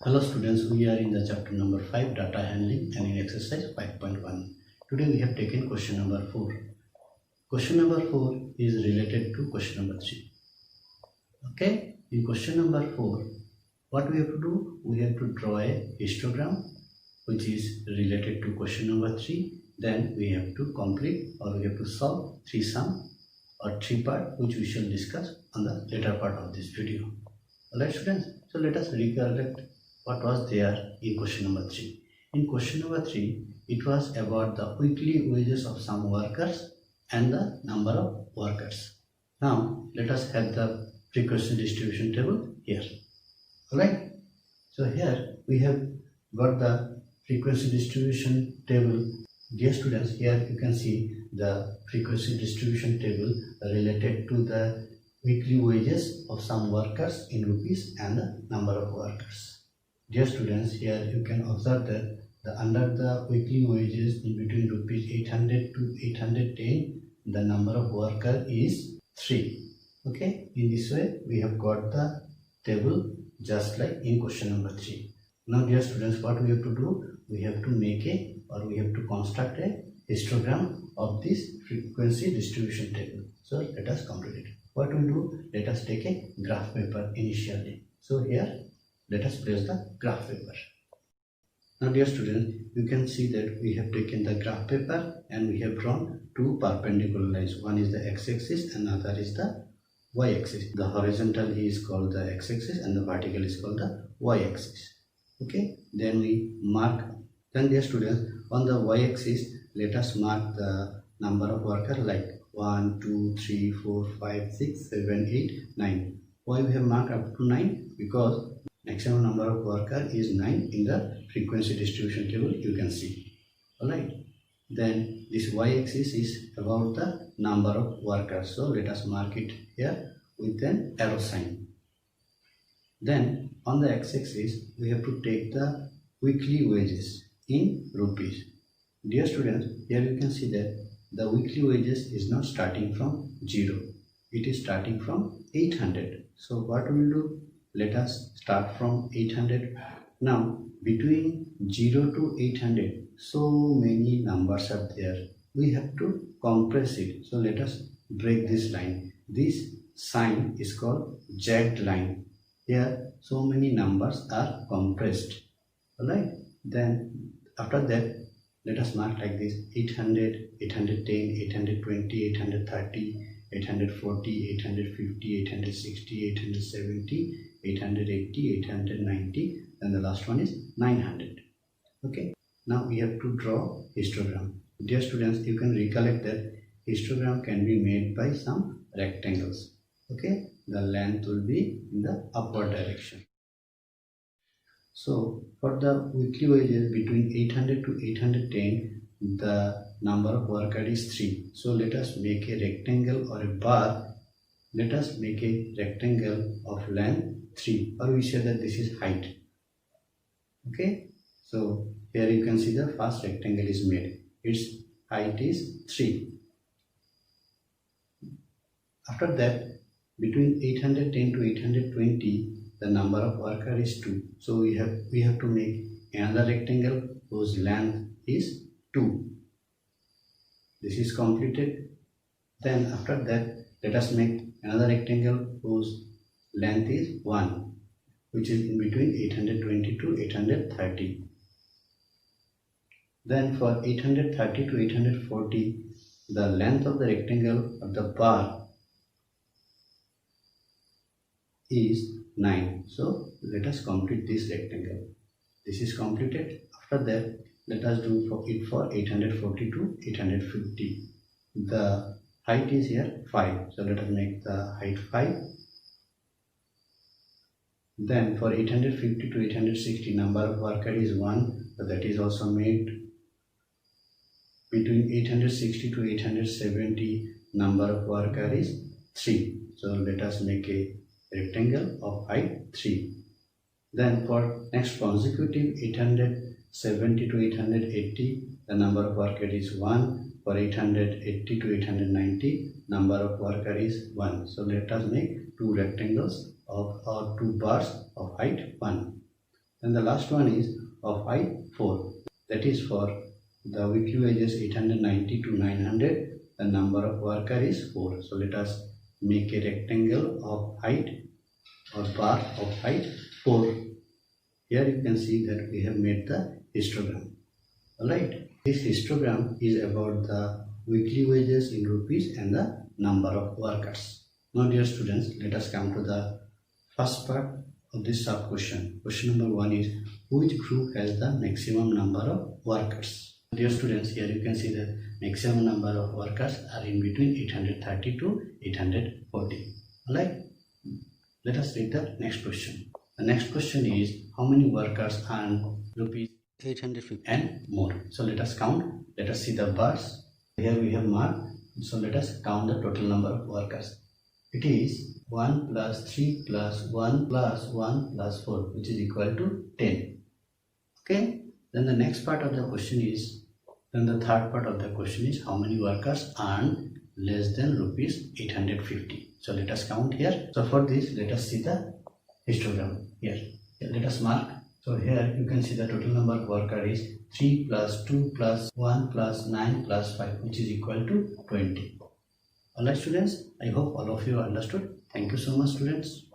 Hello students, we are in the chapter number 5 data handling and in exercise 5.1. Today we have taken question number 4. Question number 4 is related to question number 3. Okay, in question number 4, what we have to do? We have to draw a histogram which is related to question number 3. Then we have to complete or we have to solve 3 sum or 3 part which we shall discuss on the later part of this video. Alright students, so let us recollect what was there in question number 3. In question number 3, it was about the weekly wages of some workers and the number of workers. Now, let us have the frequency distribution table here. Alright, so here we have got the frequency distribution table. Dear students, here you can see the frequency distribution table related to the weekly wages of some workers in rupees and the number of workers. Dear students, here you can observe that under the weekly wages in between rupees 800 to 810, the number of worker is 3. Okay, in this way we have got the table just like in question number 3. Now dear students, what we have to do? We have to make we have to construct a histogram of this frequency distribution table. So let us complete it. What we do? Let us take a graph paper initially. So here let us place the graph paper. Now dear students, you can see that we have taken the graph paper and we have drawn two perpendicular lines. One is the x-axis and another is the y-axis. The horizontal is called the x-axis and the vertical is called the y-axis. Okay, then we mark. Then dear students, on the y-axis, let us mark the number of workers like 1, 2, 3, 4, 5, 6, 7, 8, 9. Why we have marked up to 9? Because maximum number of workers is 9 in the frequency distribution table you can see. Alright. Then this y-axis is about the number of workers. So let us mark it here with an arrow sign. Then on the x-axis we have to take the weekly wages in rupees. Dear students, here you can see that the weekly wages is not starting from 0. It is starting from 800. So what we will do? Let us start from 800. Now between 0 to 800, so many numbers are there. We have to compress it. So let us break this line. This sign is called jagged line. Here so many numbers are compressed. Alright. Then after that, let us mark like this: 800, 810, 820, 830, 840, 850, 860, 870, 880, 890, and the last one is 900. Okay, now we have to draw histogram. Dear students, you can recollect that histogram can be made by some rectangles. Okay, the length will be in the upward direction. So for the weekly wages between 800 to 810, the number of workers is 3. So let us make a rectangle or a bar. Let us make a rectangle of length 3, or we say that this is height. Okay, so here you can see the first rectangle is made. Its height is 3. After that, between 810 to 820, the number of workers is 2. So we have to make another rectangle whose length is 2. This is completed. Then after that, let us make another rectangle whose length is 1, which is in between 820 to 830. Then for 830 to 840, the length of the rectangle of the bar is 9. So let us complete this rectangle. This is completed. After that, let us do it for 840 to 850. The height is here 5. So let us make the height 5. Then for 850 to 860, number of workers is 1. So that is also made. Between 860 to 870, number of workers is 3. So let us make a rectangle of height 3. Then for next consecutive 870 to 880, the number of workers is 1. For 880 to 890, number of workers is 1. So let us make two rectangles or two bars of height 1. Then the last one is of height 4. That is for the weekly wages 890 to 900. The number of worker is 4. So let us make a rectangle of height or bar of height 4. Here you can see that we have made the histogram. Alright, this histogram is about the weekly wages in rupees and the number of workers. Now dear students, let us come to the first part of this sub question. Question number 1 is, which group has the maximum number of workers? Dear students, here you can see the maximum number of workers are in between 830 to 840. Alright, let us read the next question. The next question is, how many workers earn rupees 850 and more? So let us count. Let us see the bars. Here we have marked. So let us count the total number of workers. It is 1 plus 3 plus 1 plus 1 plus 4, which is equal to 10. Okay. Then the next part of the question is, then the third part of the question is, how many workers earn less than rupees 850? So let us count here. So for this, let us see the histogram here. Let us mark. So here you can see the total number of workers is 3 plus 2 plus 1 plus 9 plus 5, which is equal to 20. Alright students, I hope all of you understood. Thank you so much students.